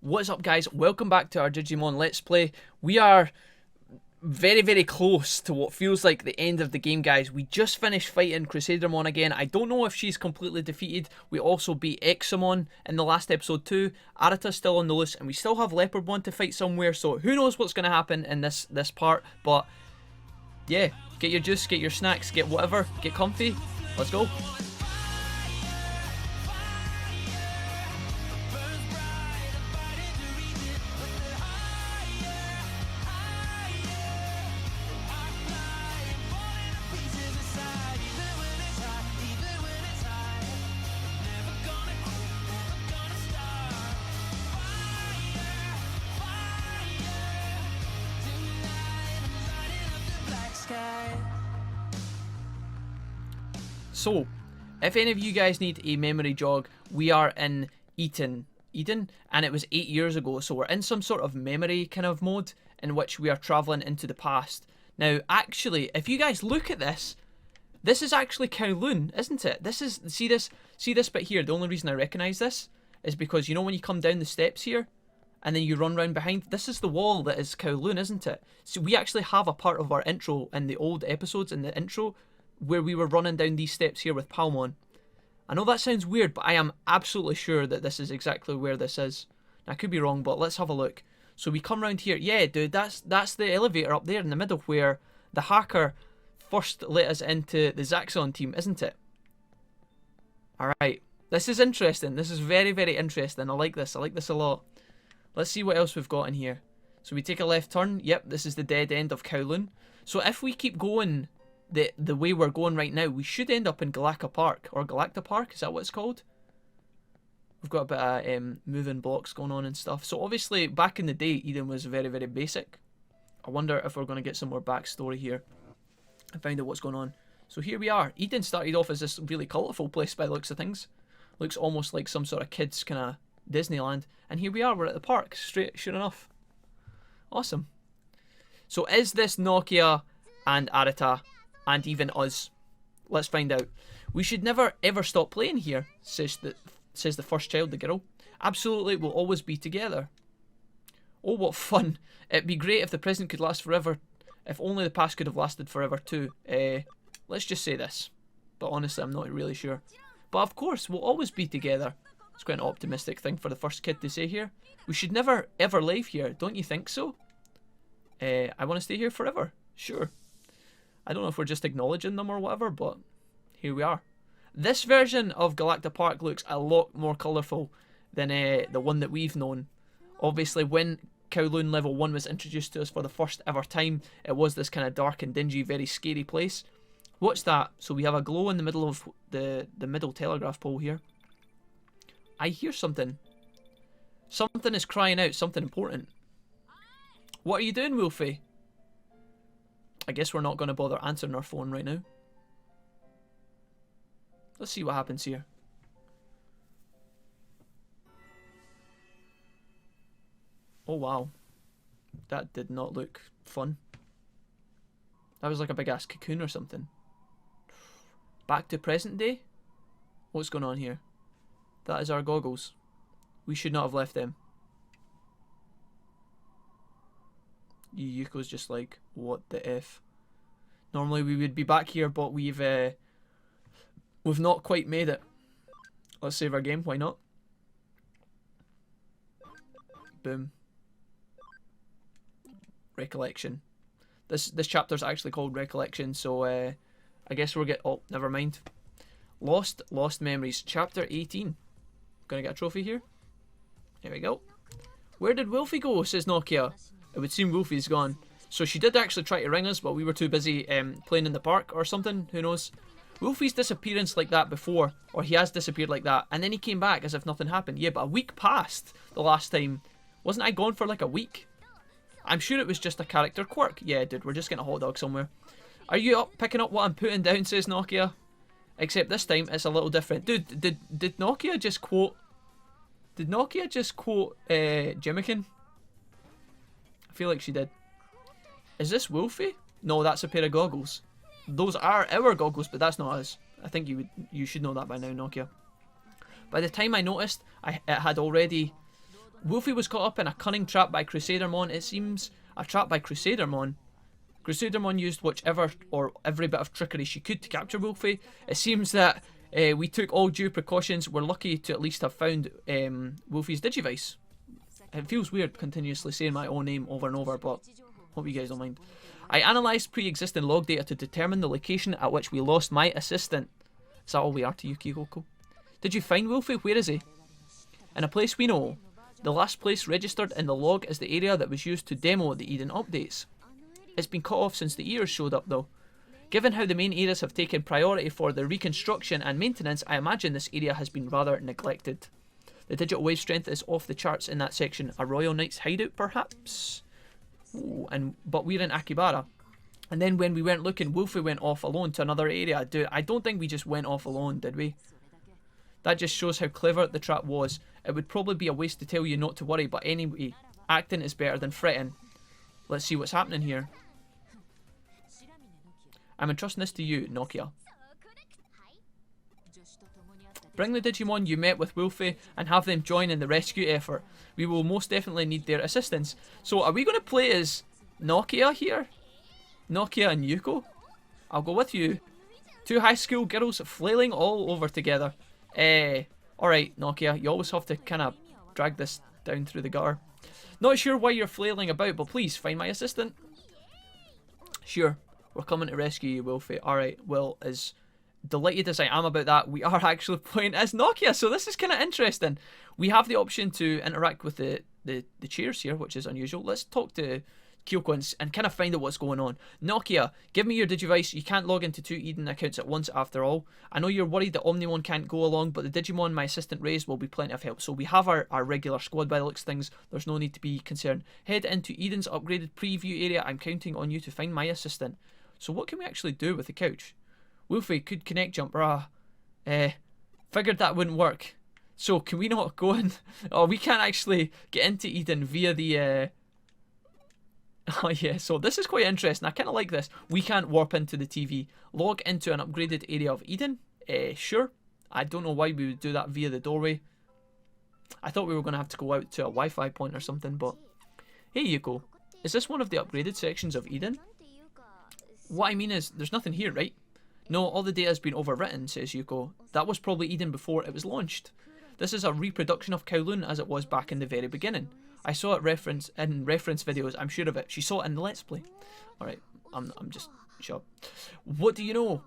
What's up, guys? Welcome back to our Digimon Let's Play. We are very, very close to what feels like the end of the game, guys. We just finished fighting Crusadermon again. I don't know if she's completely defeated. We also beat Examon in the last episode too. Arata's still on the loose, and we still have Leopardmon to fight somewhere, so who knows what's going to happen in this part. But yeah, get your juice, get your snacks, get whatever, get comfy. Let's go. So, if any of you guys need a memory jog, we are in Eden, and it was 8 years ago, so we're in some sort of memory kind of mode in which we are travelling into the past. Now, actually, if you guys look at this, this is actually Kowloon, isn't it? This is, see this bit here, the only reason I recognise this is because, you know when you come down the steps here, and then you run round behind, this is the wall that is Kowloon, isn't it? So we actually have a part of our intro in the old episodes, in the intro, where we were running down these steps here with Palmon. I know that sounds weird, but I am absolutely sure that this is exactly where this is. Now, I could be wrong, but let's have a look. So we come round here. Yeah, dude, that's the elevator up there in the middle where the hacker first let us into the Zaxxon team, isn't it? Alright, this is interesting. This is very, very interesting. I like this. I like this a lot. Let's see what else we've got in here. So we take a left turn. Yep, this is the dead end of Kowloon. So if we keep going the way we're going right now, we should end up in Galacta Park, or Galacta Park, is that what it's called? We've got a bit of moving blocks going on and stuff. So obviously, back in the day, Eden was very, very basic. I wonder if we're going to get some more backstory here and find out what's going on. So here we are. Eden started off as this really colourful place by the looks of things. Looks almost like some sort of kids kind of Disneyland. And here we are, we're at the park, sure enough. Awesome. So is this Nokia and Arata and even us? Let's find out. We should never ever stop playing here, says the first child, the girl. Absolutely, we'll always be together. Oh, what fun. It'd be great if the present could last forever. If only the past could have lasted forever too. Let's just say this. But honestly, I'm not really sure. But of course, we'll always be together. It's quite an optimistic thing for the first kid to say here. We should never ever leave here, don't you think so? I want to stay here forever. Sure. I don't know if we're just acknowledging them or whatever, but here we are. This version of Galacta Park looks a lot more colourful than the one that we've known. Obviously, when Kowloon Level 1 was introduced to us for the first ever time, it was this kind of dark and dingy, very scary place. What's that? So we have a glow in the middle of the middle telegraph pole here. I hear something. Something is crying out, something important. What are you doing, Wolfie? I guess we're not going to bother answering our phone right now. Let's see what happens here. Oh wow. That did not look fun. That was like a big ass cocoon or something. Back to present day? What's going on here? That is our goggles. We should not have left them. Yuko's just like, what the F? Normally we would be back here, but we've not quite made it. Let's save our game, why not? Boom. Recollection. This chapter's actually called Recollection, so I guess we'll get... Oh, never mind. Lost Memories, Chapter 18. Gonna get a trophy here. Here we go. Where did Wolfie go, says Nokia. It would seem Wolfie's gone. So she did actually try to ring us, but we were too busy playing in the park or something. Who knows? Wolfie's disappearance like that before, or he has disappeared like that, and then he came back as if nothing happened. Yeah, but a week passed the last time. Wasn't I gone for like a week? I'm sure it was just a character quirk. Yeah, dude, we're just getting a hot dog somewhere. Are you up picking up what I'm putting down, says Nokia. Except this time it's a little different. Dude, did Nokia just quote... Did Nokia just quote Jimmikin? I feel like she did. Is this Wolfie? No, that's a pair of goggles. Those are our goggles, but that's not us. I think you should know that by now, Nokia. By the time I noticed, it had already Wolfie was caught up in a cunning trap by Crusadermon. It seems a trap by Crusadermon. Crusadermon used whichever or every bit of trickery she could to capture Wolfie. It seems that we took all due precautions. We're lucky to at least have found Wolfie's Digivice. It feels weird continuously saying my own name over and over, but hope you guys don't mind. I analysed pre-existing log data to determine the location at which we lost my assistant. Is that all we are to you, KYOKO? Did you find Wolfie? Where is he? In a place we know. The last place registered in the log is the area that was used to demo the Eden updates. It's been cut off since the ears showed up though. Given how the main areas have taken priority for the reconstruction and maintenance, I imagine this area has been rather neglected. The digital wave strength is off the charts in that section. A Royal Knight's hideout perhaps? Ooh, but we're in Akibara. And then when we weren't looking, Wolfie went off alone to another area. Dude, I don't think we just went off alone, did we? That just shows how clever the trap was. It would probably be a waste to tell you not to worry, but anyway, acting is better than fretting. Let's see what's happening here. I'm entrusting this to you, Nokia. Bring the Digimon you met with Wolfie and have them join in the rescue effort. We will most definitely need their assistance. So are we going to play as Nokia here? Nokia and Yuko? I'll go with you. Two high school girls flailing all over together. Alright, Nokia, you always have to kind of drag this down through the gutter. Not sure why you're flailing about, but please find my assistant. Sure, we're coming to rescue you, Wolfie. Alright, well, as delighted as I am about that, we are actually playing as Nokia, so this is kind of interesting. We have the option to interact with the chairs here, which is unusual. Let's talk to KYOKO and kind of find out what's going on. Nokia, give me your Digivice. You can't log into two Eden accounts at once after all. I know you're worried that Omnimon can't go along, but the Digimon my assistant raised will be plenty of help. So we have our regular squad by the looks of things. There's no need to be concerned. Head into Eden's upgraded preview area. I'm counting on you to find my assistant. So what can we actually do with the couch? Wolfie could connect jump. Figured that wouldn't work. So can we not go in? Oh, we can't actually get into Eden via the... Oh yeah, so this is quite interesting. I kind of like this. We can't warp into the TV. Log into an upgraded area of Eden? Sure. I don't know why we would do that via the doorway. I thought we were going to have to go out to a Wi-Fi point or something, but... Hey Yuko, is this one of the upgraded sections of Eden? What I mean is, there's nothing here, right? No, all the data has been overwritten, says Yuko. That was probably Eden before it was launched. This is a reproduction of Kowloon as it was back in the very beginning. I saw it in reference videos, I'm sure of it. She saw it in the Let's Play. Alright, I'm just shut up. What do you know?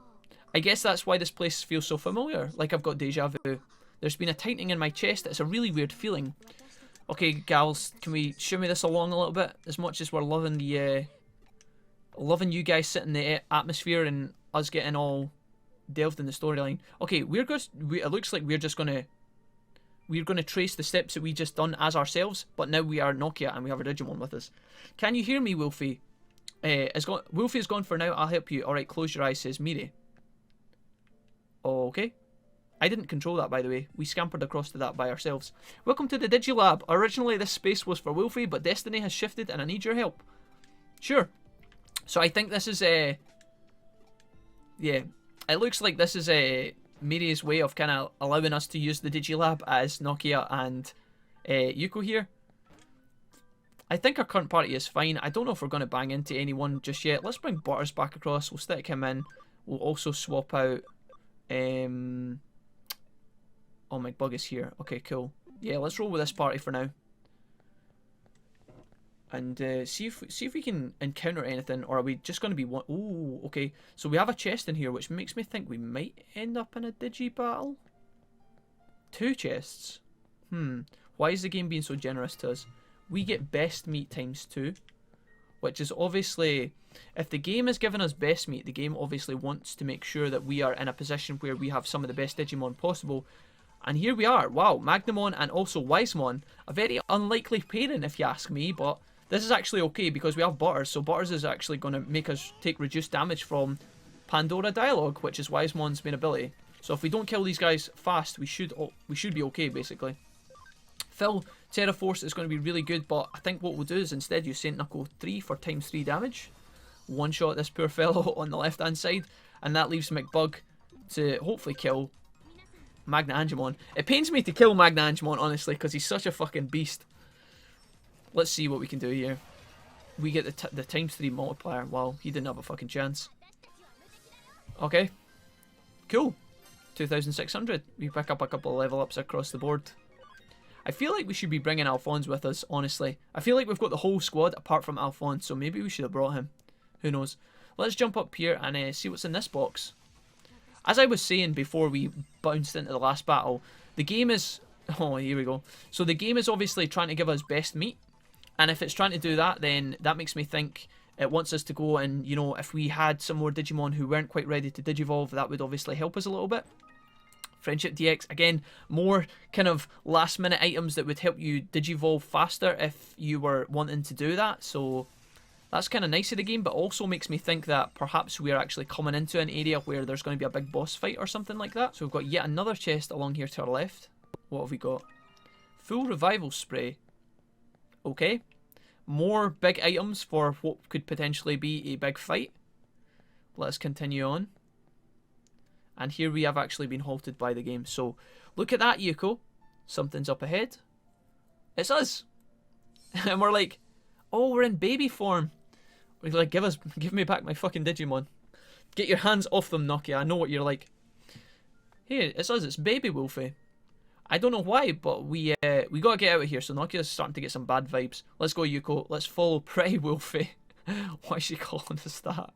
I guess that's why this place feels so familiar, like I've got deja vu. There's been a tightening in my chest, it's a really weird feeling. Okay, gals, can we shimmy this along a little bit? As much as we're loving the, loving you guys sitting in the atmosphere and us getting all delved in the storyline. Okay, it looks like we're just gonna... We're going to trace the steps that we just done as ourselves, but now we are Nokia and we have a Digimon with us. Can you hear me, Wolfie? Wolfie is gone for now, I'll help you. Alright, close your eyes, says Miri. Okay. I didn't control that, by the way. We scampered across to that by ourselves. Welcome to the Digilab. Originally this space was for Wolfie, but destiny has shifted and I need your help. Sure. So I think this is a... Yeah. It looks like this is a... Miri's way of kind of allowing us to use the Digilab as Nokia and Yuko here. I think our current party is fine. I don't know if we're going to bang into anyone just yet. Let's bring Butters back across. We'll stick him in. We'll also swap out... Oh, my bug is here. Okay, cool. Yeah, let's roll with this party for now. And see if we can encounter anything, or are we just going to be one? Ooh, okay. So we have a chest in here, which makes me think we might end up in a Digi battle. 2 chests. Why is the game being so generous to us? We get best meat ×2, which is obviously, if the game is giving us best meat, the game obviously wants to make sure that we are in a position where we have some of the best Digimon possible. And here we are. Wow, Magnamon and also Wisemon. A very unlikely pairing, if you ask me, but this is actually okay because we have Butters, so Butters is actually going to make us take reduced damage from Pandora Dialogue, which is Wisemon's main ability. So if we don't kill these guys fast, we should be okay, basically. Phil, Terra Force is going to be really good, but I think what we'll do is instead use Saint Knuckle 3 for ×3 damage. One shot this poor fellow on the left-hand side, and that leaves McBug to hopefully kill Magna Angemon. It pains me to kill Magna Angemon, honestly, because he's such a fucking beast. Let's see what we can do here. We get the ×3 multiplier. Wow, he didn't have a fucking chance. Okay. Cool. 2,600. We pick up a couple of level ups across the board. I feel like we should be bringing Alphonse with us, honestly. I feel like we've got the whole squad apart from Alphonse, so maybe we should have brought him. Who knows. Let's jump up here and see what's in this box. As I was saying before we bounced into the last battle, the game is... Oh, here we go. So the game is obviously trying to give us best meat. And if it's trying to do that, then that makes me think it wants us to go and, you know, if we had some more Digimon who weren't quite ready to Digivolve, that would obviously help us a little bit. Friendship DX, again, more kind of last minute items that would help you Digivolve faster if you were wanting to do that. So that's kind of nice of the game, but also makes me think that perhaps we're actually coming into an area where there's going to be a big boss fight or something like that. So we've got yet another chest along here to our left. What have we got? Full revival spray. Okay. More big items for what could potentially be a big fight. Let's continue on. And here we have actually been halted by the game. So, look at that, YOKO. Something's up ahead. It's us. And we're like, oh, we're in baby form. We're like, give me back my fucking Digimon. Get your hands off them, Nokia. I know what you're like. Hey, it's us. It's Baby Wolfie. I don't know why, but we gotta get out of here. So Nokia's starting to get some bad vibes. Let's go, YOKO. Let's follow Pretty Wolfie. Why is she calling us that?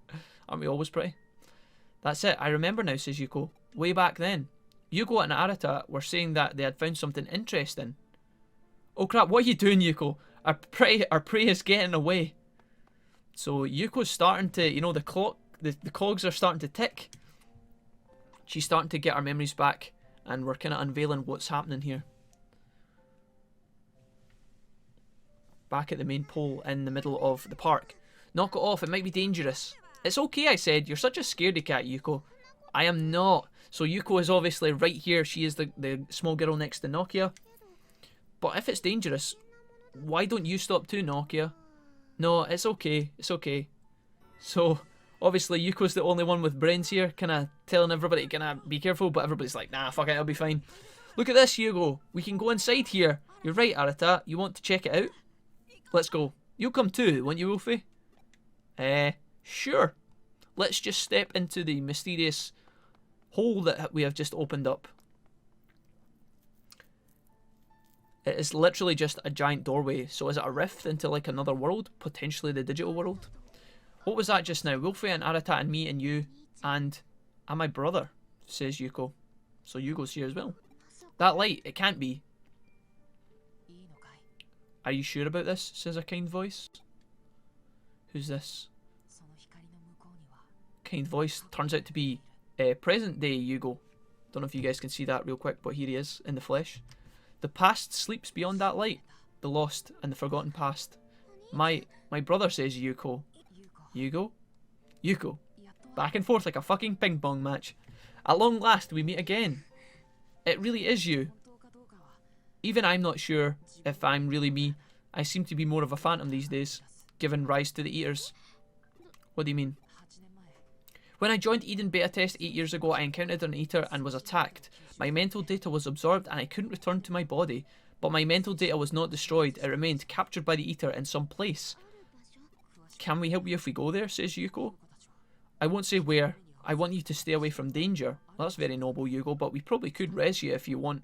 Aren't we always pretty? That's it. I remember now, says YOKO. Way back then, YOKO and Arata were saying that they had found something interesting. Oh crap! What are you doing, YOKO? Our prey is getting away. So YOKO's starting to, you know, the cogs are starting to tick. She's starting to get our memories back. And we're kind of unveiling what's happening here. Back at the main pole in the middle of the park. Knock it off, it might be dangerous. It's okay, I said. You're such a scaredy cat, YOKO. I am not. So YOKO is obviously right here. She is the small girl next to Nokia. But if it's dangerous, why don't you stop too, Nokia? No, it's okay. It's okay. So... obviously, YOKO's the only one with brains here, kind of telling everybody to kind of be careful, but everybody's like, nah, fuck it, I'll be fine. Look at this, YOKO. We can go inside here. You're right, Arata. You want to check it out? Let's go. You'll come too, won't you, Wolfie? Sure. Let's just step into the mysterious hole that we have just opened up. It is literally just a giant doorway. So is it a rift into like another world? Potentially the digital world? What was that just now? Wolfie and Arata and me and you and my brother, says YOKO. So YOKO's here as well. That light, it can't be. Are you sure about this? Says a kind voice. Who's this? Kind voice turns out to be present day YOKO. Don't know if you guys can see that real quick, but here he is in the flesh. The past sleeps beyond that light. The lost and the forgotten past. My brother, says YOKO. YOKO. Back and forth like a fucking ping pong match. At long last we meet again. It really is you. Even I'm not sure if I'm really me. I seem to be more of a phantom these days, given rise to the Eaters. What do you mean? When I joined Eden Beta Test 8 years ago, I encountered an Eater and was attacked. My mental data was absorbed and I couldn't return to my body. But my mental data was not destroyed. It remained captured by the Eater in some place. Can we help you if we go there, says YOKO. I won't say where. I want you to stay away from danger. Well, that's very noble, YOKO, but we probably could res you if you want.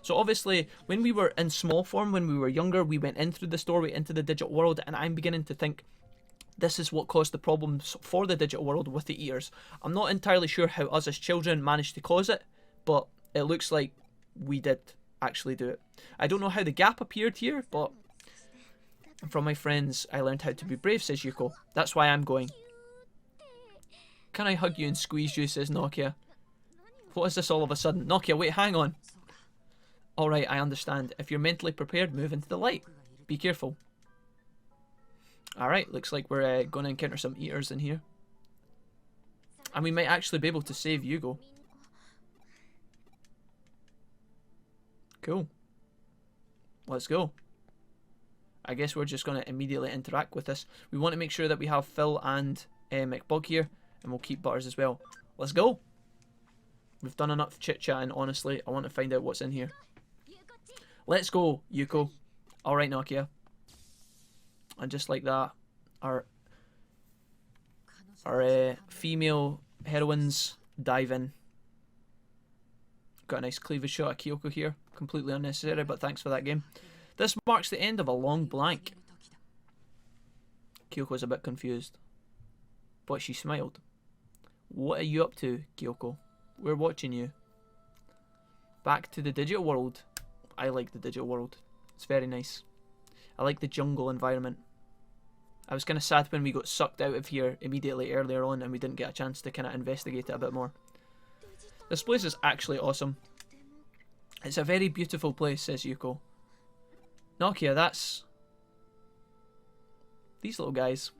So obviously, when we were in small form, when we were younger, we went in through the doorway into the digital world, and I'm beginning to think this is what caused the problems for the digital world with the Eaters. I'm not entirely sure how us as children managed to cause it, but it looks like we did actually do it. I don't know how the gap appeared here, but... from my friends, I learned how to be brave, says YOKO. That's why I'm going. Can I hug you and squeeze you, says Nokia. What is this all of a sudden? Nokia, wait, hang on. Alright, I understand. If you're mentally prepared, move into the light. Be careful. Alright, looks like we're going to encounter some Eaters in here. And we might actually be able to save YOKO. Cool. Let's go. I guess we're just going to immediately interact with this. We want to make sure that we have Phil and McBug here. And we'll keep Butters as well. Let's go. We've done enough chit-chatting, honestly. I want to find out what's in here. Let's go, YOKO. Alright, Nokia. And just like that, our female heroines dive in. Got a nice cleavage shot of KYOKO here. Completely unnecessary, but thanks for that game. This marks the end of a long blank. KYOKO's a bit confused, but she smiled. What are you up to, KYOKO? We're watching you. Back to the digital world. I like the digital world. It's very nice. I like the jungle environment. I was kind of sad when we got sucked out of here immediately earlier on and we didn't get a chance to kind of investigate it a bit more. This place is actually awesome. It's a very beautiful place, says Yuko. Nokia, that's... these little guys.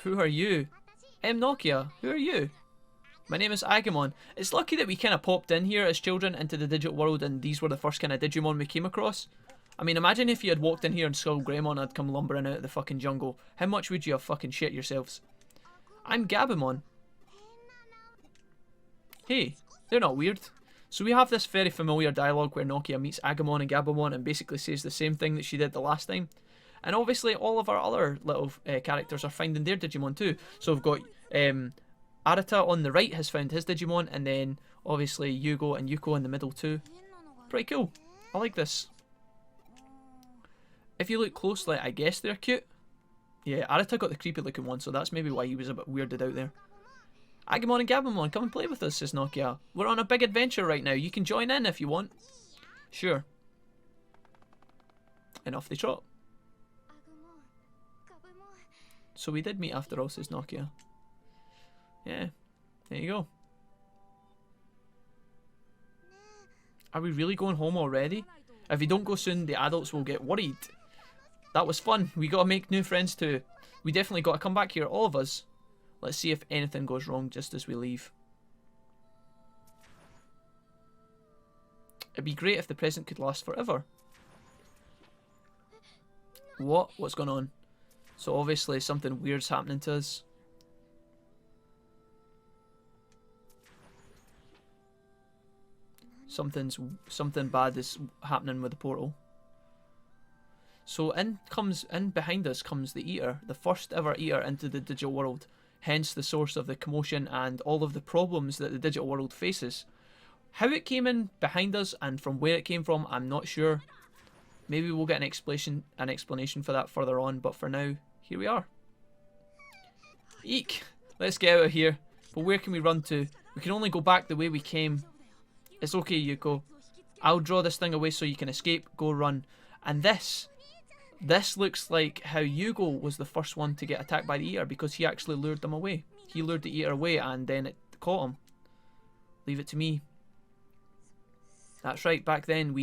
Who are you? Nokia, who are you? My name is Agumon. It's lucky that we kind of popped in here as children into the digital world and these were the first kind of Digimon we came across. I mean, imagine if you had walked in here and saw Greymon had come lumbering out of the fucking jungle. How much would you have fucking shit yourselves? I'm Gabumon. Hey, they're not weird. So we have this very familiar dialogue where Nokia meets Agumon and Gabumon and basically says the same thing that she did the last time. And obviously all of our other little characters are finding their Digimon too. So we've got Arata on the right has found his Digimon, and then obviously Yugo and Yuko in the middle too. Pretty cool. I like this. If you look closely, I guess they're cute. Yeah, Arata got the creepy looking one, so that's maybe why he was a bit weirded out there. Agumon and Gabumon, come and play with us, says Nokia. We're on a big adventure right now. You can join in if you want. Sure. And off they trot. So we did meet after all, says Nokia. Yeah, there you go. Are we really going home already? If we don't go soon, the adults will get worried. That was fun. We gotta make new friends too. We definitely gotta come back here, all of us. Let's see if anything goes wrong just as we leave. It'd be great if the present could last forever. What? What's going on? So obviously something weird's happening to us. Something bad is happening with the portal. So in behind us comes the Eater, the first ever Eater into the digital world. Hence the source of the commotion and all of the problems that the digital world faces. How it came in behind us and from where it came from, I'm not sure. Maybe we'll get an explanation for that further on, but for now, here we are. Eek! Let's get out of here. But where can we run to? We can only go back the way we came. It's okay, Yuko. I'll draw this thing away so you can escape. Go run. And this looks like how Yugo was the first one to get attacked by the Eater because he actually lured them away. He lured the Eater away and then it caught him. Leave it to me. That's right, back then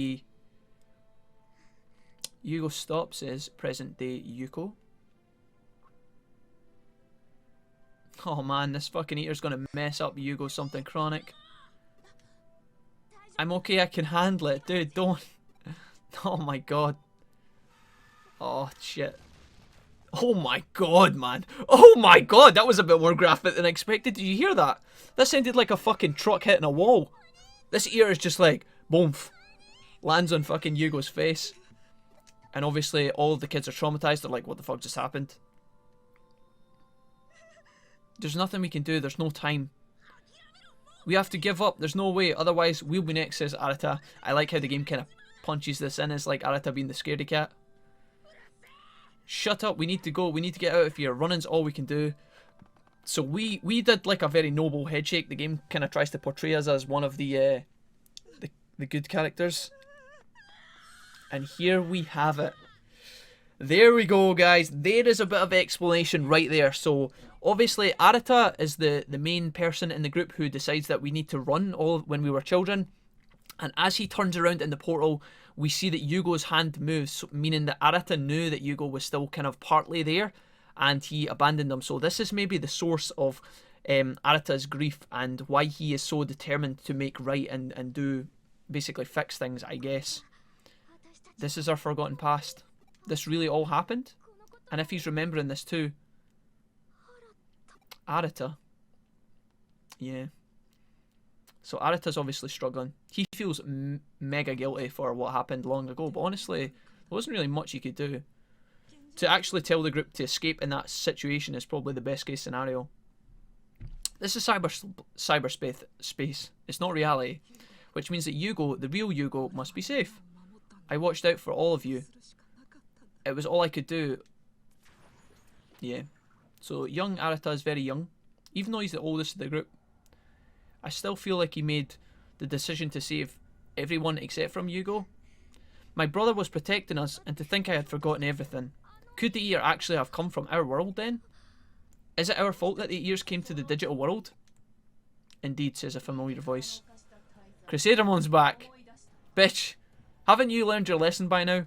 Yugo Stop says present day Yuko. Oh man, this fucking Eater's gonna mess up Yugo something chronic. I'm okay, I can handle it. Dude, don't. Oh my god. Oh shit. Oh my god, man. Oh my god, that was a bit more graphic than expected. Did you hear that? That sounded like a fucking truck hitting a wall. This ear is just like, boomf. Lands on fucking Yugo's face. And obviously all of the kids are traumatized. They're like, what the fuck just happened? There's nothing we can do. There's no time. We have to give up. There's no way. Otherwise, we'll be next, says Arata. I like how the game kind of punches this in as like Arata being the scaredy cat. Shut up. We need to go. We need to get out of here. Running's all we can do. So we did like a very noble headshake. The game kind of tries to portray us as one of the good characters. And here we have it. There we go, guys. There is a bit of explanation right there. So obviously Arata is the main person in the group who decides that we need to run all when we were children. And as he turns around in the portal, we see that Yugo's hand moves, meaning that Arata knew that Yugo was still kind of partly there and he abandoned him. So this is maybe the source of Arata's grief and why he is so determined to make right and do basically fix things, I guess. This is our forgotten past. This really all happened? And if he's remembering this too. Arata. Yeah. So Arata's obviously struggling. He feels mega guilty for what happened long ago. But honestly, there wasn't really much he could do. to actually tell the group to escape in that situation is probably the best case scenario. This is cyberspace. It's not reality, which means that Yugo, the real Yugo, must be safe. I watched out for all of you. It was all I could do. Yeah. So young Arata is very young, even though he's the oldest of the group. I still feel like he made the decision to save everyone except from Yugo. My brother was protecting us, and to think I had forgotten everything. Could the ear actually have come from our world then? Is it our fault that the ears came to the digital world? Indeed, says a familiar voice. Crusadermon's back. Bitch, haven't you learned your lesson by now?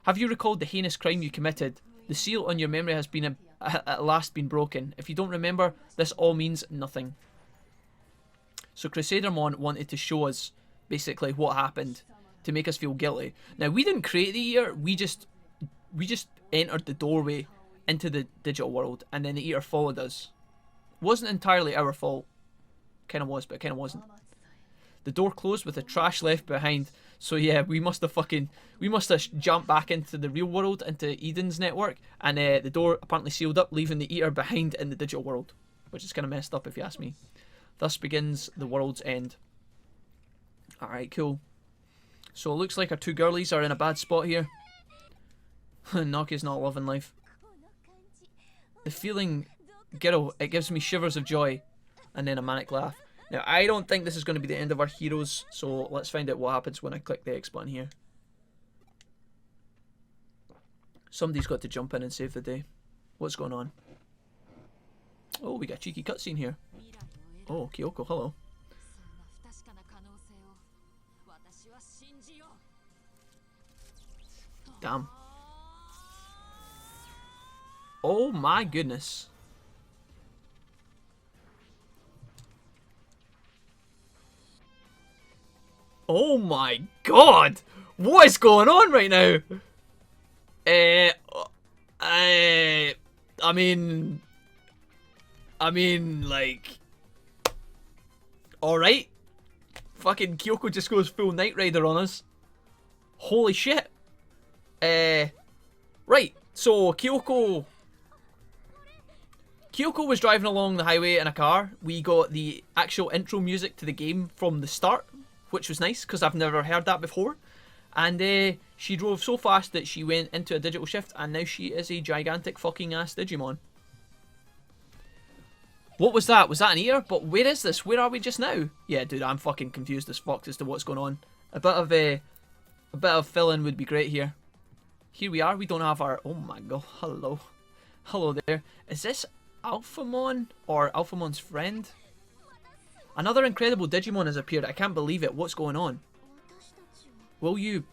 Have you recalled the heinous crime you committed? The seal on your memory has been at last been broken. If you don't remember, this all means nothing. So Crusadermon wanted to show us basically what happened to make us feel guilty. Now, we didn't create the ear, we just entered the doorway into the digital world, and then the eater followed us. Wasn't entirely our fault. Kind of was, but kind of wasn't. The door closed with the trash left behind. So yeah, we must have jumped back into the real world, into Eden's network, and the door apparently sealed up, leaving the eater behind in the digital world, which is kind of messed up if you ask me. Thus begins the world's end. Alright, cool. So it looks like our two girlies are in a bad spot here. Nokia's not loving life. The feeling, girl, it gives me shivers of joy, and then a manic laugh. Now, I don't think this is going to be the end of our heroes, so let's find out what happens when I click the X button here. Somebody's got to jump in and save the day. What's going on? Oh, we got a cheeky cutscene here. Oh, KYOKO, hello. Damn. Oh my goodness. Oh my god! What is going on right now? I mean, like, alright. Fucking KYOKO just goes full Knight Rider on us. Holy shit. Right, so KYOKO was driving along the highway in a car. We got the actual intro music to the game from the start, which was nice, because I've never heard that before. And she drove so fast that she went into a digital shift, and now she is a gigantic fucking ass Digimon. What was that? Was that an ear? But where is this? Where are we just now? Yeah, dude, I'm fucking confused as fuck as to what's going on. A bit of fill-in would be great here. Here we are. We don't have our... Oh my god. Hello. Hello there. Is this Alphamon or Alphamon's friend? Another incredible Digimon has appeared. I can't believe it. What's going on? Will you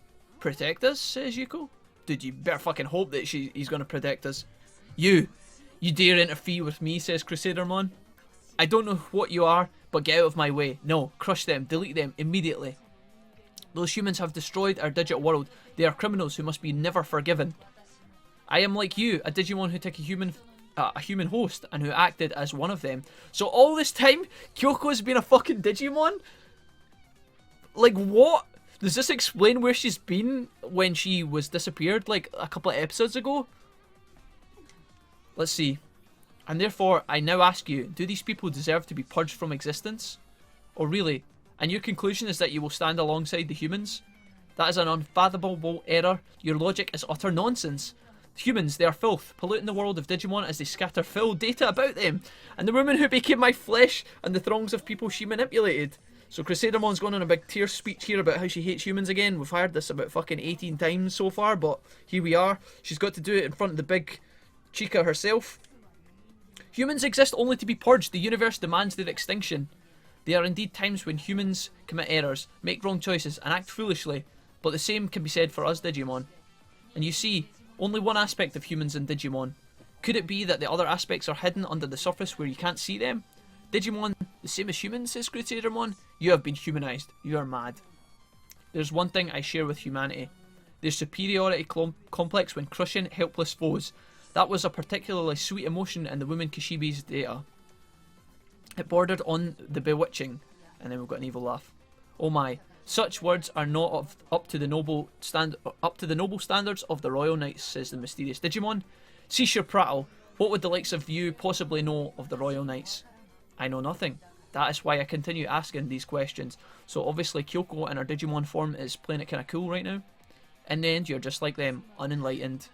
protect us, says Yuko. Dude, you better fucking hope that he's going to protect us. You dare interfere with me, says Crusadermon. I don't know what you are, but get out of my way. No, crush them, delete them immediately. Those humans have destroyed our digital world. They are criminals who must be never forgiven. I am like you, a Digimon who took a human host and who acted as one of them. So all this time, KYOKO's been a fucking Digimon? Like, what? Does this explain where she's been when she was disappeared, like, a couple of episodes ago? Let's see. And therefore, I now ask you, do these people deserve to be purged from existence? Or really? And your conclusion is that you will stand alongside the humans? That is an unfathomable error. Your logic is utter nonsense. Humans, they are filth, polluting the world of Digimon as they scatter foul data about them. And the woman who became my flesh and the throngs of people she manipulated. So Crusadermon's going on a big tear speech here about how she hates humans again. We've heard this about fucking 18 times so far, but here we are. She's got to do it in front of the big chica herself. Humans exist only to be purged. The universe demands their extinction. There are indeed times when humans commit errors, make wrong choices, and act foolishly. But the same can be said for us Digimon. And you see, only one aspect of humans in Digimon. Could it be that the other aspects are hidden under the surface where you can't see them? Digimon, the same as humans, says Crusadermon. You have been humanized. You are mad. There's one thing I share with humanity. Their superiority complex when crushing helpless foes. That was a particularly sweet emotion in the woman Kishibe's data. It bordered on the bewitching. And then we've got an evil laugh. Oh my. Such words are not up to the noble standards of the Royal Knights, says the mysterious Digimon. Cease your prattle. What would the likes of you possibly know of the Royal Knights? I know nothing. That is why I continue asking these questions. So obviously KYOKO in her Digimon form is playing it kind of cool right now. In the end, you're just like them, unenlightened.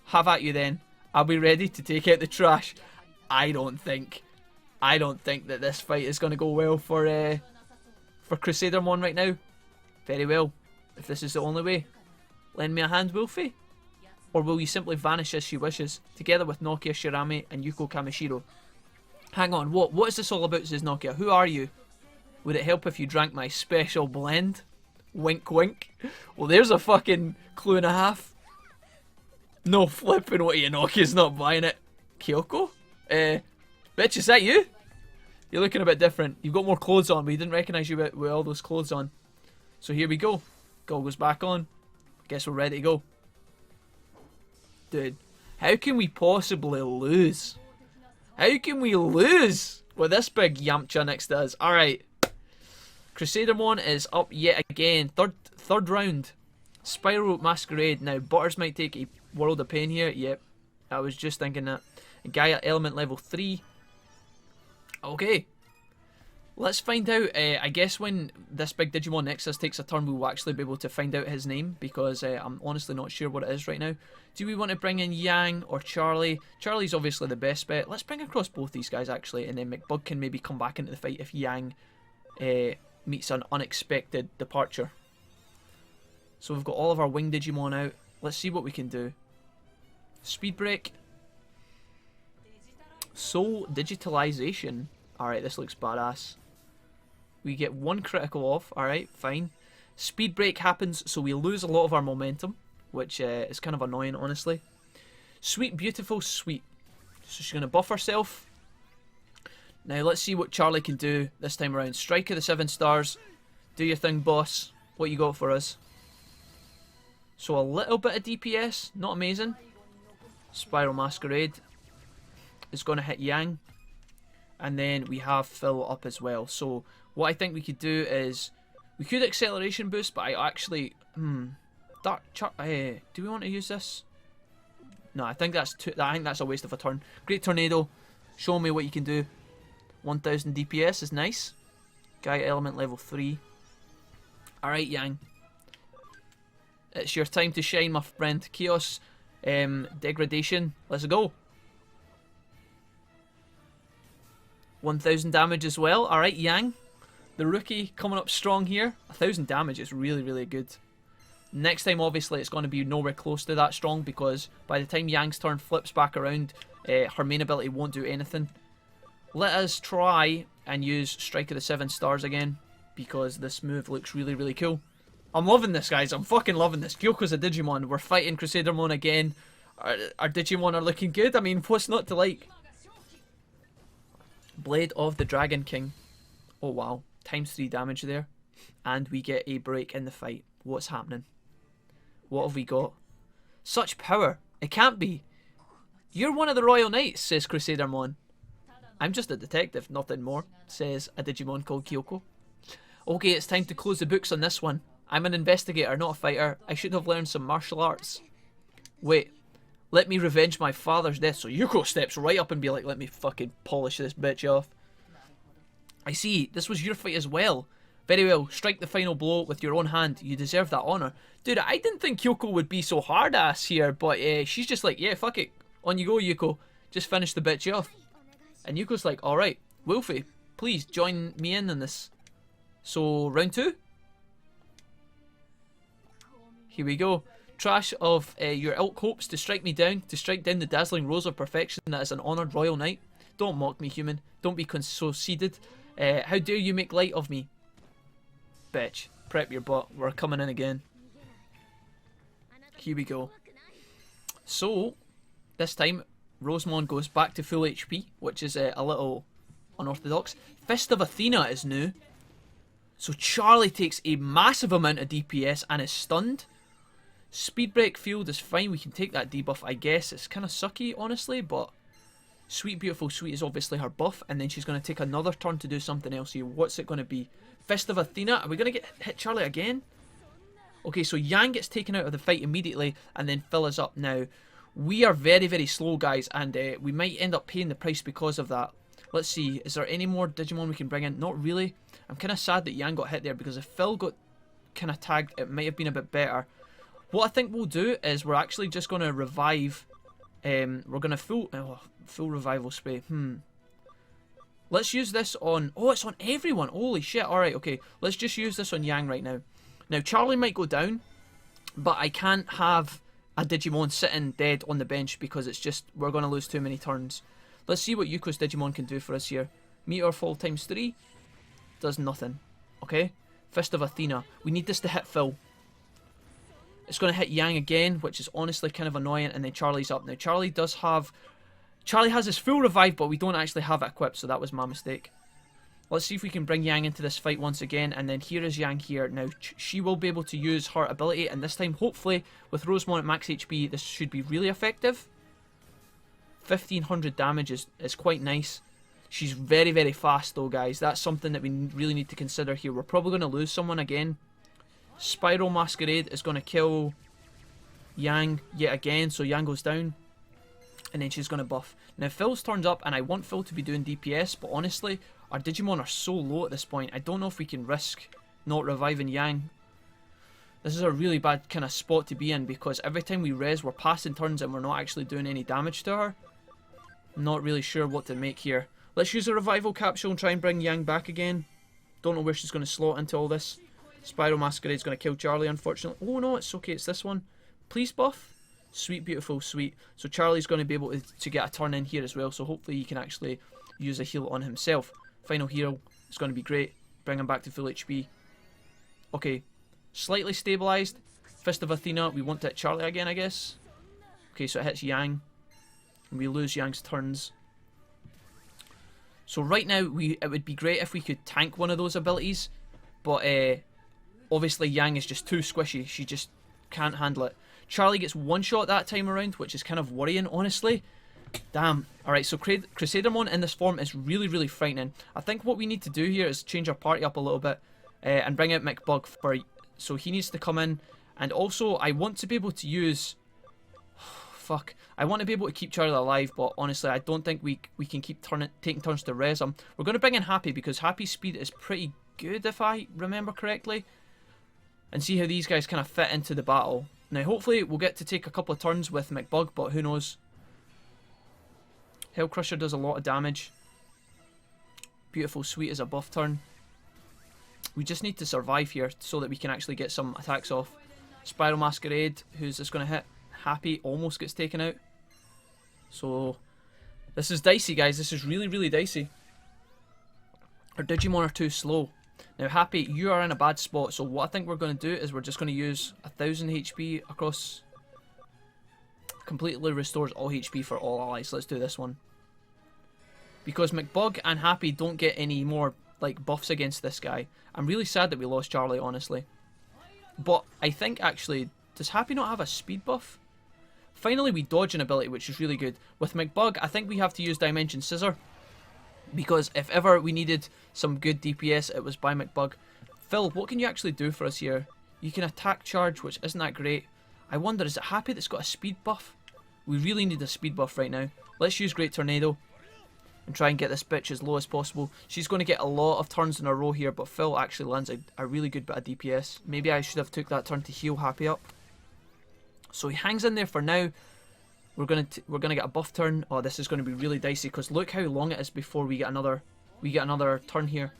Have at you then. Are we ready to take out the trash? I don't think that this fight is going to go well for Crusadermon right now. Very well. If this is the only way, lend me a hand, Wolfie. Or will you simply vanish as she wishes, together with Nokia, Shirame, and Yuko Kamishiro? Hang on, what is this all about, says Nokia? Who are you? Would it help if you drank my special blend? Wink wink. Well, there's a fucking clue and a half. No flipping what you, Nokia's not buying it. KYOKO? Bitch, is that you? You're looking a bit different. You've got more clothes on, but he didn't recognise you with all those clothes on. So here we go. Goggles back on. Guess we're ready to go. Dude, how can we possibly lose? How can we lose with this big Yamcha next to us? Alright. Crusadermon is up yet again. Third round. Spiral Masquerade. Now, Butters might take a world of pain here. Yep. I was just thinking that. Gaia Element level 3. Okay. Let's find out. I guess when this big Digimon Nexus takes a turn, we will actually be able to find out his name, because I'm honestly not sure what it is right now. Do we want to bring in Yang or Charlie? Charlie's obviously the best bet. Let's bring across both these guys actually, and then McBug can maybe come back into the fight if Yang meets an unexpected departure. So we've got all of our winged Digimon out. Let's see what we can do. Speed break. Soul digitalization. Alright, this looks badass. We get one critical off. Alright, fine. Speed break happens, so we lose a lot of our momentum, which is kind of annoying, honestly. Sweet, beautiful, sweet. So she's going to buff herself. Now, let's see what Charlie can do this time around. Strike of the 7 stars. Do your thing, boss. What you got for us? So a little bit of DPS. Not amazing. Spiral Masquerade is going to hit Yang. And then we have Phil up as well. So what I think we could do is, we could acceleration boost, but I actually, do we want to use this? No, I think that's a waste of a turn. Great Tornado, show me what you can do. 1000 DPS is nice. Gaia Element level 3. Alright, Yang. It's your time to shine, my friend. Chaos Degradation. Let's go. 1000 damage as well. Alright, Yang. The rookie coming up strong here. 1000 damage is really, really good. Next time, obviously, it's going to be nowhere close to that strong, because by the time Yang's turn flips back around, her main ability won't do anything. Let us try and use Strike of the 7 stars again, because this move looks really, really cool. I'm loving this, guys. I'm fucking loving this. KYOKO's a Digimon. We're fighting Crusadermon again. Our Digimon are looking good. I mean, what's not to like? Blade of the Dragon King. Oh, wow. ×3 damage there. And we get a break in the fight. What's happening? What have we got? Such power. It can't be. You're one of the Royal Knights, says Crusadermon. I'm just a detective, nothing more, says a Digimon called KYOKO. Okay, it's time to close the books on this one. I'm an investigator, not a fighter. I should have learned some martial arts. Wait, let me revenge my father's death. So Yuko steps right up and be like, let me fucking polish this bitch off. I see, this was your fight as well. Very well, strike the final blow with your own hand. You deserve that honour. Dude, I didn't think Kyoko would be so hard-ass here, but she's just like, yeah, fuck it. On you go, Yuko. Just finish the bitch off. And Yuko's like, alright, Wolfie, please join me in on this. So, round 2? Here we go. Trash of your ilk hopes to strike me down, to strike down the dazzling rose of perfection that is an honoured royal knight. Don't mock me, human. Don't be conceited. How dare you make light of me? Bitch, prep your butt. We're coming in again. Here we go. So, this time, Rosemon goes back to full HP, which is a little unorthodox. Fist of Athena is new. So Charlie takes a massive amount of DPS and is stunned. Speed Break Field is fine. We can take that debuff, I guess. It's kind of sucky, honestly, but Sweet Beautiful Sweet is obviously her buff, and then she's going to take another turn to do something else here. What's it going to be? Fist of Athena? Are we going to hit Charlie again? Okay, so Yang gets taken out of the fight immediately, and then Phil is up now. We are very, very slow, guys, and we might end up paying the price because of that. Let's see, is there any more Digimon we can bring in? Not really. I'm kind of sad that Yang got hit there, because if Phil got kind of tagged, it might have been a bit better. What I think we'll do is we're actually just going to revive. We're going to full revival spray. Let's use this on... Oh, it's on everyone. Holy shit. Alright, okay. Let's just use this on Yang right now. Now, Charlie might go down, but I can't have a Digimon sitting dead on the bench because it's just... We're going to lose too many turns. Let's see what Yuko's Digimon can do for us here. Meteor Fall times 3. Does nothing. Okay? Fist of Athena. We need this to hit Phil. It's going to hit Yang again, which is honestly kind of annoying, and then Charlie's up. Now, Charlie has his full revive, but we don't actually have it equipped, so that was my mistake. Let's see if we can bring Yang into this fight once again, and then here is Yang here. Now, she will be able to use her ability, and this time, hopefully, with Rosemon at max HP, this should be really effective. 1500 damage is quite nice. She's very, very fast, though, guys. That's something that we really need to consider here. We're probably going to lose someone again. Spiral Masquerade is going to kill Yang yet again, so Yang goes down. And then she's going to buff. Now, Phil's turned up, and I want Phil to be doing DPS, but honestly, our Digimon are so low at this point. I don't know if we can risk not reviving Yang. This is a really bad kind of spot to be in, because every time we res, we're passing turns and we're not actually doing any damage to her. I'm not really sure what to make here. Let's use a revival capsule and try and bring Yang back again. Don't know where she's going to slot into all this. Spiral Masquerade's going to kill Charlie, unfortunately. Oh no, it's okay, it's this one. Please buff. Sweet Beautiful Sweet. So Charlie's going to be able to get a turn in here as well, so hopefully he can actually use a heal on himself. Final heal is going to be great. Bring him back to full HP. Okay, slightly stabilised. Fist of Athena, we want to hit Charlie again, I guess. Okay, so it hits Yang. And we lose Yang's turns. So right now, it would be great if we could tank one of those abilities. But obviously Yang is just too squishy. She just can't handle it. Charlie gets one shot that time around, which is kind of worrying, honestly. Damn. Alright, so Crusadermon in this form is really, really frightening. I think what we need to do here is change our party up a little bit. And bring out McBug so he needs to come in. And also, I want to be able to use... Fuck. I want to be able to keep Charlie alive, but honestly, I don't think we can keep taking turns to res him. We're going to bring in Happy, because Happy's speed is pretty good, if I remember correctly. And see how these guys kind of fit into the battle. Now, hopefully, we'll get to take a couple of turns with McBug, but who knows. Hell Crusher does a lot of damage. Beautiful Sweet is a buff turn. We just need to survive here so that we can actually get some attacks off. Spiral Masquerade, who's this going to hit? Happy almost gets taken out. So, this is dicey, guys. This is really, really dicey. Our Digimon are too slow. Now, Happy, you are in a bad spot. So, what I think we're going to do is we're just going to use 1000 HP across... Completely restores all HP for all allies. Let's do this one. Because McBug and Happy don't get any more like buffs against this guy. I'm really sad that we lost Charlie, honestly. But I think, actually... Does Happy not have a speed buff? Finally, we dodge an ability, which is really good. With McBug, I think we have to use Dimension Scissor. Because if ever we needed some good DPS, it was by McBug. Phil, what can you actually do for us here? You can attack charge, which isn't that great. I wonder, is it Happy that's got a speed buff? We really need a speed buff right now. Let's use Great Tornado. And try and get this bitch as low as possible. She's going to get a lot of turns in a row here, but Phil actually lands a really good bit of DPS. Maybe I should have took that turn to heal Happy up. So he hangs in there for now. We're gonna get a buff turn. Oh, this is going to be really dicey because look how long it is before we get another turn here.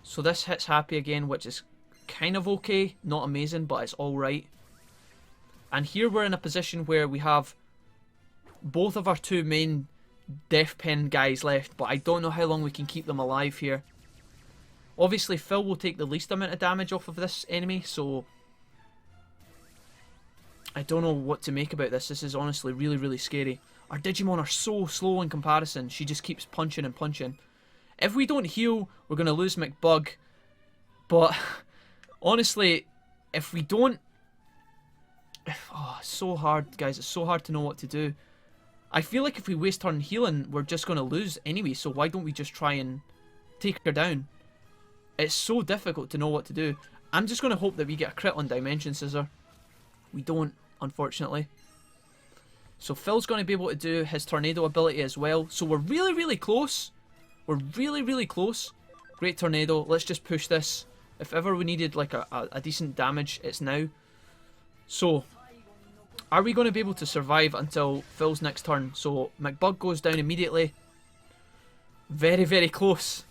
So this hits Happy again, which is kind of okay, not amazing, but it's all right. And here we're in a position where we have both of our two main Death Pen guys left, but I don't know how long we can keep them alive here. Obviously, Phil will take the least amount of damage off of this enemy, so I don't know what to make about this. This is honestly really, really scary. Our Digimon are so slow in comparison. She just keeps punching and punching. If we don't heal, we're going to lose McBug. But honestly, if we don't... Oh, it's so hard, guys. It's so hard to know what to do. I feel like if we waste turn healing, we're just going to lose anyway, so why don't we just try and take her down? It's so difficult to know what to do. I'm just going to hope that we get a crit on Dimension Scissor. We don't, unfortunately. So Phil's going to be able to do his Tornado ability as well. So we're really, really close. We're really, really close. Great Tornado. Let's just push this. If ever we needed like a decent damage, it's now. So, are we going to be able to survive until Phil's next turn? So, McBug goes down immediately. Very, very close.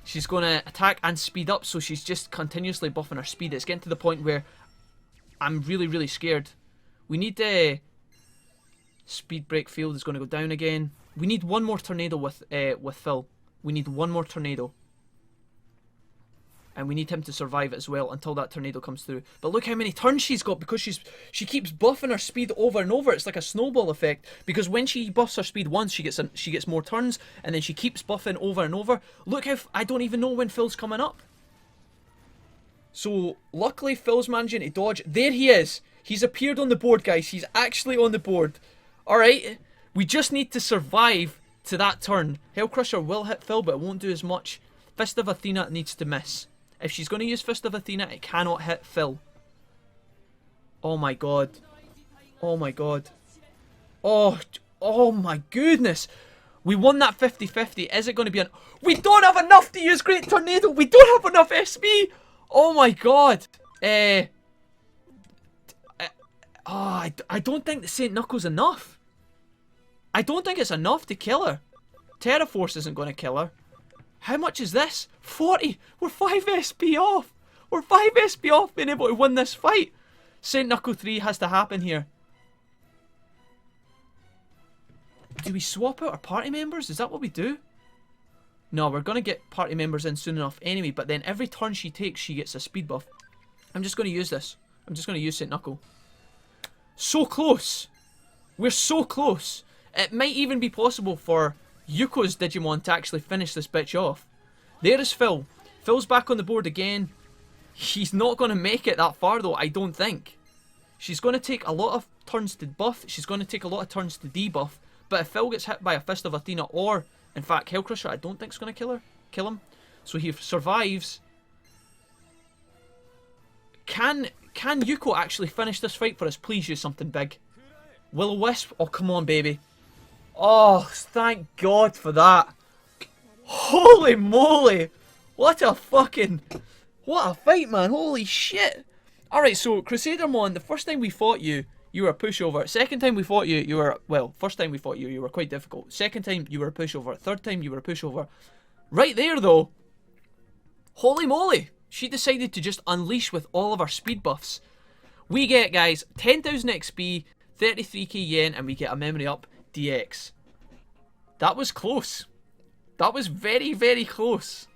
She's going to attack and speed up, so she's just continuously buffing her speed. It's getting to the point where I'm really, really scared. We need Speed Break Field is going to go down again. We need one more Tornado with Phil. We need one more Tornado. And we need him to survive as well until that Tornado comes through. But look how many turns she's got, because she keeps buffing her speed over and over. It's like a snowball effect, because when she buffs her speed once, she gets more turns, and then she keeps buffing over and over. Look how I don't even know when Phil's coming up. So luckily Phil's managing to dodge. There he is. He's appeared on the board, guys. He's actually on the board. Alright, we just need to survive to that turn. Hellcrusher will hit Phil, but it won't do as much. Fist of Athena needs to miss. If she's going to use Fist of Athena, it cannot hit Phil. Oh my god. Oh my god. Oh my goodness. We won that 50-50. Is it going to be an... We don't have enough to use Great Tornado. We don't have enough SP. Oh my god. I don't think the St. Knuckles enough. I don't think it's enough to kill her. Terraforce isn't going to kill her. How much is this? 40! We're 5 SP off! We're 5 SP off being able to win this fight! St. Knuckle 3 has to happen here. Do we swap out our party members? Is that what we do? No, we're going to get party members in soon enough anyway, but then every turn she takes, she gets a speed buff. I'm just going to use this. I'm just going to use St. Knuckle. So close! We're so close! It might even be possible for Yuko's Digimon to actually finish this bitch off. There is Phil. Phil's back on the board again. He's not going to make it that far though, I don't think. She's going to take a lot of turns to buff. She's going to take a lot of turns to debuff. But if Phil gets hit by a Fist of Athena, or in fact Hellcrusher, I don't think it's going to kill him. So he survives. Can Yuko actually finish this fight for us? Please use something big. Will-O-Wisp? Oh, come on, baby. Oh, thank God for that. Holy moly. What a fight, man. Holy shit. Alright, so Crusadermon, the first time we fought you, you were a pushover. Second time we fought you, you were, well, first time we fought you, you were quite difficult. Second time, you were a pushover. Third time, you were a pushover. Right there, though. Holy moly. She decided to just unleash with all of our speed buffs. We get, guys, 10,000 XP, 33k yen, and we get a memory up DX. That was close. That was very, very close.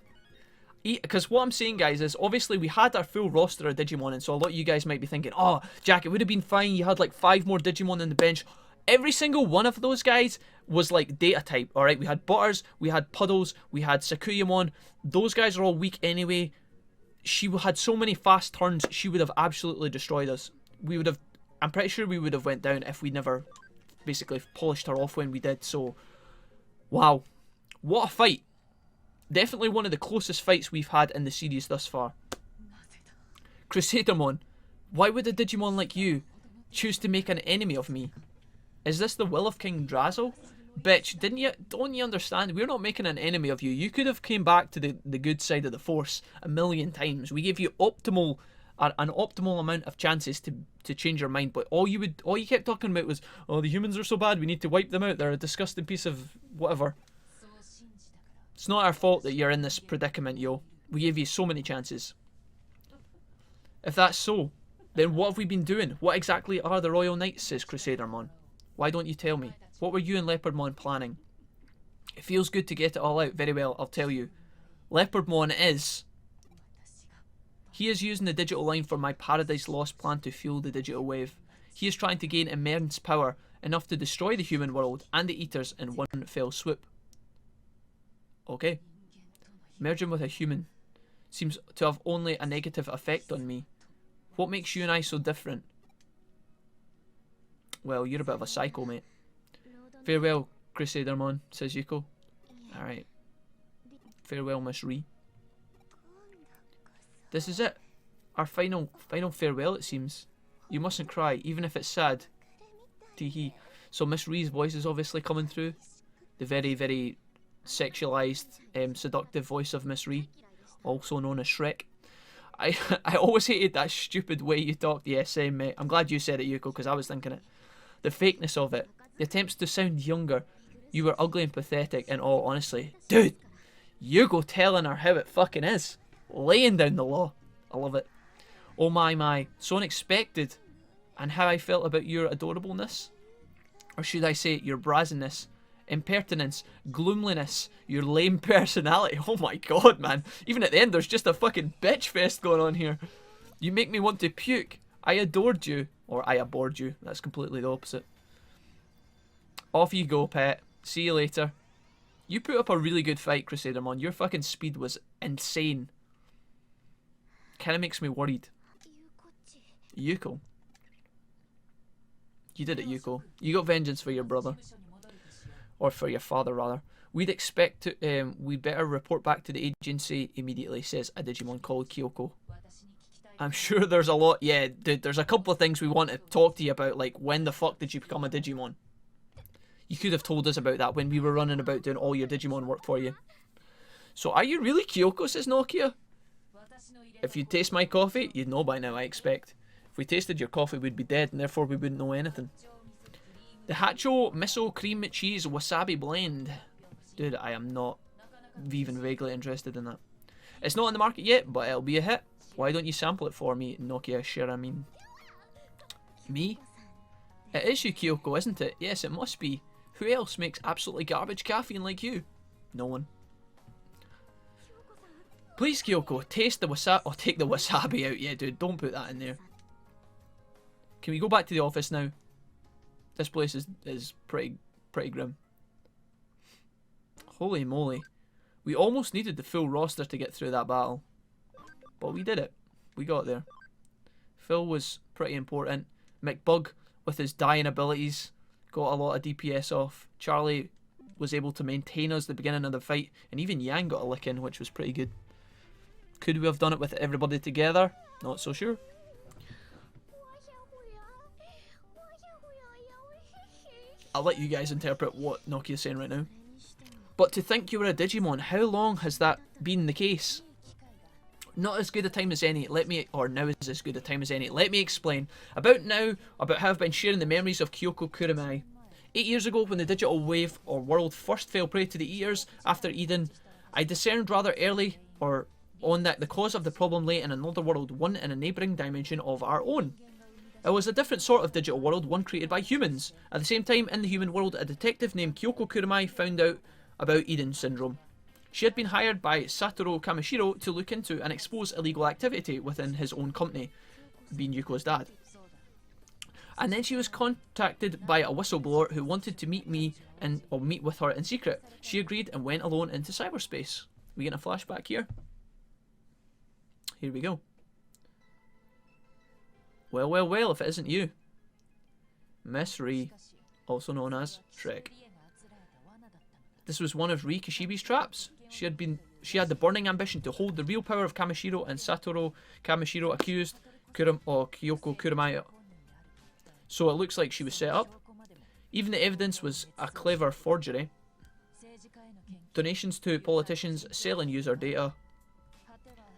Because what I'm saying, guys, is obviously we had our full roster of Digimon, and so a lot of you guys might be thinking, oh, Jack, it would have been fine. You had like 5 more Digimon on the bench. Every single one of those guys was like data type, alright? We had Butters, we had Puddles, we had Sakuyamon. Those guys are all weak anyway. She had so many fast turns, she would have absolutely destroyed us. We would have, I'm pretty sure we would have went down if we never basically polished her off when we did. So, wow. What a fight. Definitely one of the closest fights we've had in the series thus far. Crusadermon, why would a Digimon like you choose to make an enemy of me? Is this the will of King Drazo? Bitch, don't you understand? We're not making an enemy of you. You could have came back to the good side of the force a million times. We gave you an optimal amount of chances to change your mind, but all you kept talking about was, oh, the humans are so bad, we need to wipe them out, they're a disgusting piece of whatever. It's not our fault that you're in this predicament, yo. We gave you so many chances. If that's so, then what have we been doing? What exactly are the Royal Knights, says Crusadermon. Why don't you tell me? What were you and Leopardmon planning? It feels good to get it all out. Very well, I'll tell you. Leopardmon is... He is using the digital line for my Paradise Lost plan to fuel the digital wave. He is trying to gain immense power, enough to destroy the human world and the Eaters in one fell swoop. Okay. Merging with a human seems to have only a negative effect on me. What makes you and I so different? Well, you're a bit of a psycho, mate. Farewell, Crusadermon, says Yuko. Alright. Farewell, Miss Ree. This is it. Our final farewell, it seems. You mustn't cry, even if it's sad. Tee-hee. So Miss Ree's voice is obviously coming through. The very, very sexualized, seductive voice of Miss Ree, also known as Shrek. I always hated that stupid way you talked. Yes, same, mate. I'm glad you said it, Yuko, because I was thinking it. The fakeness of it. The attempts to sound younger. You were ugly and pathetic, in all honesty. Dude! Yuko telling her how it fucking is. Laying down the law. I love it. Oh my. So unexpected. And how I felt about your adorableness. Or should I say, your brazenness. Impertinence, gloomliness, your lame personality. Oh my god, man. Even at the end, there's just a fucking bitch fest going on here. You make me want to puke. I adored you. Or I abhorred you. That's completely the opposite. Off you go, pet. See you later. You put up a really good fight, Crusadermon. Your fucking speed was insane. Kinda makes me worried. Yuko. You did it, Yuko. You got vengeance for your brother. Or for your father, rather. We'd expect to, we better report back to the agency immediately, says a Digimon called KYOKO. I'm sure there's a lot. Yeah, dude, there's a couple of things we want to talk to you about, like, when the fuck did you become a Digimon? You could have told us about that when we were running about doing all your Digimon work for you. So, are you really KYOKO, says Nokia? If you taste my coffee, you'd know by now, I expect. If we tasted your coffee, we'd be dead, and therefore we wouldn't know anything. The Hacho Miso Cream Cheese Wasabi Blend. Dude, I am not even vaguely interested in that. It's not on the market yet, but it'll be a hit. Why don't you sample it for me, Nokia Shiramin? Me? It is you, KYOKO, isn't it? Yes, it must be. Who else makes absolutely garbage caffeine like you? No one. Please, KYOKO, taste the wasabi. Oh, take the wasabi out. Yeah, dude, don't put that in there. Can we go back to the office now? This place is pretty grim. Holy moly. We almost needed the full roster to get through that battle. But we did it. We got there. Phil was pretty important. McBug, with his dying abilities, got a lot of DPS off. Charlie was able to maintain us at the beginning of the fight. And even Yang got a lick in, which was pretty good. Could we have done it with everybody together? Not so sure. I'll let you guys interpret what Nokia's saying right now. But to think you were a Digimon, how long has that been the case? Not as good a time as any. Now is as good a time as any. Let me explain. About how I've been sharing the memories of Kyoko Kuramai. 8 years ago, when the digital wave or world first fell prey to the Eaters after Eden, I discerned rather early on that the cause of the problem lay in another world, one in a neighbouring dimension of our own. It was a different sort of digital world, one created by humans. At the same time, in the human world, a detective named Kyoko Kuramai found out about Eden Syndrome. She had been hired by Satoru Kamishiro to look into and expose illegal activity within his own company, being Yuko's dad. And then she was contacted by a whistleblower who wanted to meet with her in secret. She agreed and went alone into cyberspace. We get a flashback here. Here we go. Well, if it isn't you. Miss Ree, also known as Shrek. This was one of Ree Kishibe's traps. She had the burning ambition to hold the real power of Kamishiro, and Satoru Kamishiro accused Kyoko Kuramai. So it looks like she was set up. Even the evidence was a clever forgery. Donations to politicians, selling user data.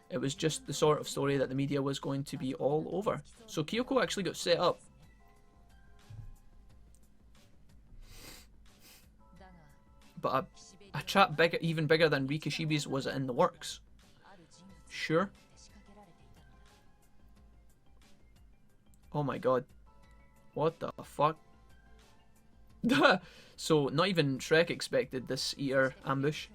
It was just the sort of story that the media was going to be all over. So Kyoko actually got set up. But a trap even bigger than Ree Kishibe's was in the works. Sure. Oh my god. What the fuck? So not even Shrek expected this eater ambush.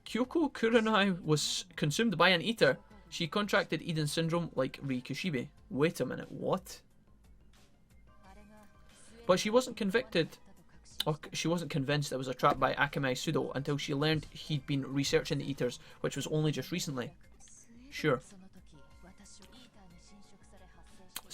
Kyoko Kuranai was consumed by an eater. She contracted Eden Syndrome like Ree Kishibe. Wait a minute, what? But she wasn't convicted. Or she wasn't convinced it was a trap by Akamai Sudo until she learned he'd been researching the eaters, which was only just recently. Sure.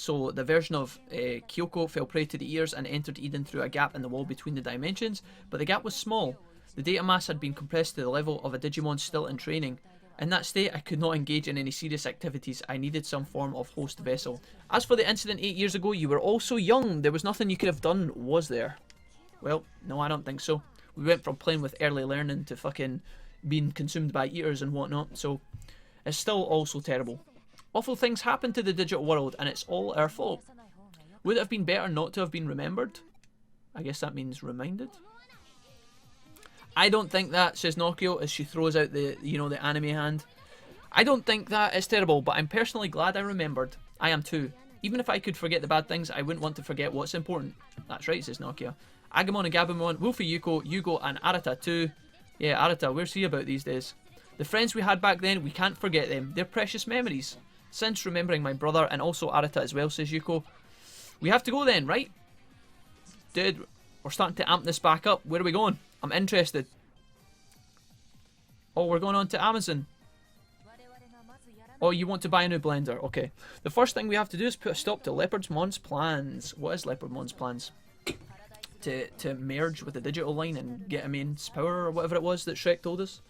So the version of KYOKO fell prey to the ears and entered Eden through a gap in the wall between the dimensions, but the gap was small. The data mass had been compressed to the level of a Digimon still in training. In that state, I could not engage in any serious activities. I needed some form of host vessel. As for the incident 8 years ago, you were all so young. There was nothing you could have done, was there? Well, no, I don't think so. We went from playing with early learning to fucking being consumed by eaters and whatnot, so it's still also terrible. Awful things happen to the digital world, and it's all our fault. Would it have been better not to have been remembered? I guess that means reminded. I don't think that, says Nokia as she throws out the, you know, the anime hand. I don't think that is terrible, but I'm personally glad I remembered. I am too. Even if I could forget the bad things, I wouldn't want to forget what's important. That's right, says Nokia. Agumon and Gabumon, Wolfie Yuko, Yugo and Arata too. Yeah, Arata, where's he about these days? The friends we had back then, we can't forget them. They're precious memories. Since remembering my brother and also Arata as well, says Yuko. We have to go then, right? Dude, we're starting to amp this back up. Where are we going? I'm interested. Oh, we're going on to Amazon. Oh, you want to buy a new blender? Okay. The first thing we have to do is put a stop to Leopardmon's plans. What is Leopardmon's plans? To merge with the digital line and get immense power or whatever it was that Shrek told us.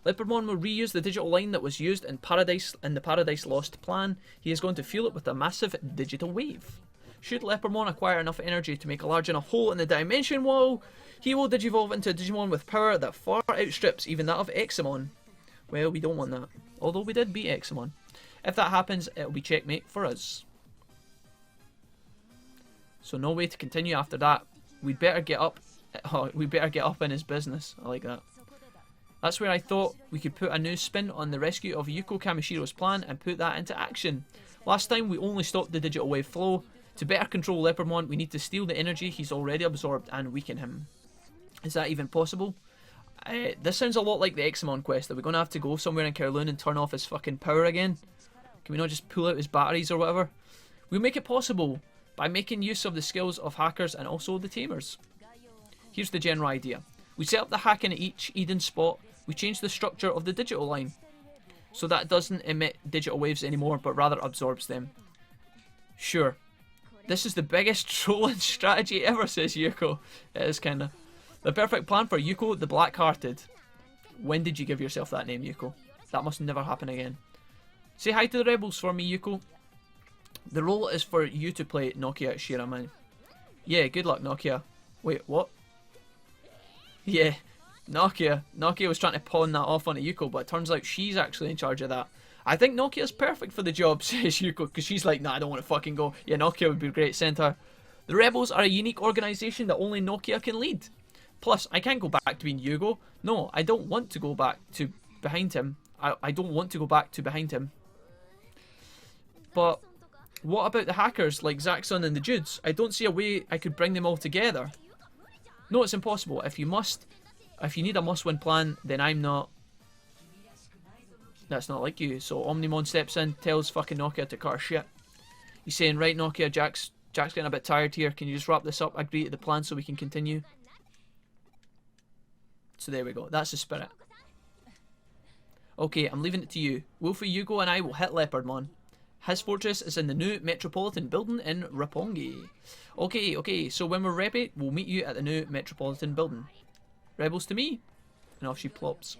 Leopardmon will reuse the digital line that was used in the Paradise Lost plan. He is going to fuel it with a massive digital wave. Should Leopardmon acquire enough energy to make a large enough hole in the dimension wall, he will digivolve into a Digimon with power that far outstrips even that of Examon. Well, we don't want that. Although we did beat Examon. If that happens, it'll be checkmate for us. So no way to continue after that. We'd better get up. Oh, we better get up in his business. I like that. That's where I thought we could put a new spin on the rescue of Yuko Kamoshiro's plan and put that into action. Last time we only stopped the digital wave flow. To better control Leopardmon, we need to steal the energy he's already absorbed and weaken him. Is that even possible? This sounds a lot like the Examon quest. Are we going to have to go somewhere in Kowloon and turn off his fucking power again? Can we not just pull out his batteries or whatever? We'll make it possible by making use of the skills of hackers and also the tamers. Here's the general idea. We set up the hack in each Eden spot. We change the structure of the digital line so that it doesn't emit digital waves anymore but rather absorbs them. Sure. This is the biggest trolling strategy ever, says Yuko. It is kinda. The perfect plan for Yuko the Black-Hearted. When did you give yourself that name, Yuko? That must never happen again. Say hi to the rebels for me, Yuko. The role is for you to play Nokia Shiraman. Yeah, good luck, Nokia. Wait, what? Yeah, Nokia. Nokia was trying to pawn that off onto Yuko, but it turns out she's actually in charge of that. I think Nokia's perfect for the job, says Yuko, because she's like, nah, I don't want to fucking go. Yeah, Nokia would be great, send her. The rebels are a unique organisation that only Nokia can lead. Plus, I can't go back to being Yugo. No, I don't want to go back to behind him. I don't want to go back to behind him. But what about the hackers like Zaxxon and the Judes? I don't see a way I could bring them all together. No, it's impossible. If you need a must-win plan, then I'm not. That's not like you. So Omnimon steps in, tells fucking Nokia to cut her shit. He's saying, right, Nokia, Jack's getting a bit tired here. Can you just wrap this up? Agree to the plan so we can continue. So there we go. That's the spirit. Okay, I'm leaving it to you. Wolfie, Yugo and I will hit Leopardmon. His fortress is in the new Metropolitan Building in Roppongi. Okay, so when we're ready, we'll meet you at the new Metropolitan Building. Rebels to me. And off she plops.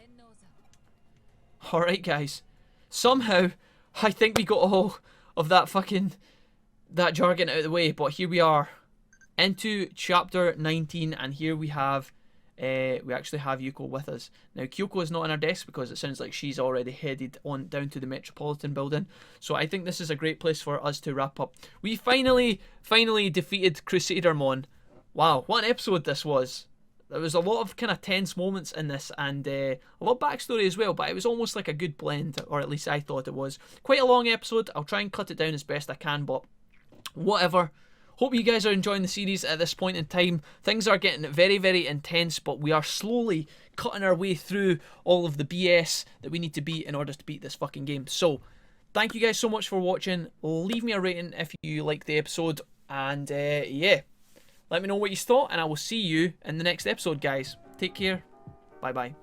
Alright, guys. Somehow, I think we got all of that jargon out of the way, but here we are. Into chapter 19, and here we have we actually have Yuko with us. Now, Kyoko is not on her desk because it sounds like she's already headed on down to the Metropolitan Building. So I think this is a great place for us to wrap up. We finally defeated Crusadermon. Wow, what an episode this was. There was a lot of kind of tense moments in this and a lot of backstory as well, but it was almost like a good blend, or at least I thought it was. Quite a long episode. I'll try and cut it down as best I can, but whatever. Hope you guys are enjoying the series at this point in time. Things are getting very, very intense, but we are slowly cutting our way through all of the BS that we need to beat in order to beat this fucking game. So, thank you guys so much for watching. Leave me a rating if you liked the episode. And, yeah. Let me know what you thought, and I will see you in the next episode, guys. Take care. Bye-bye.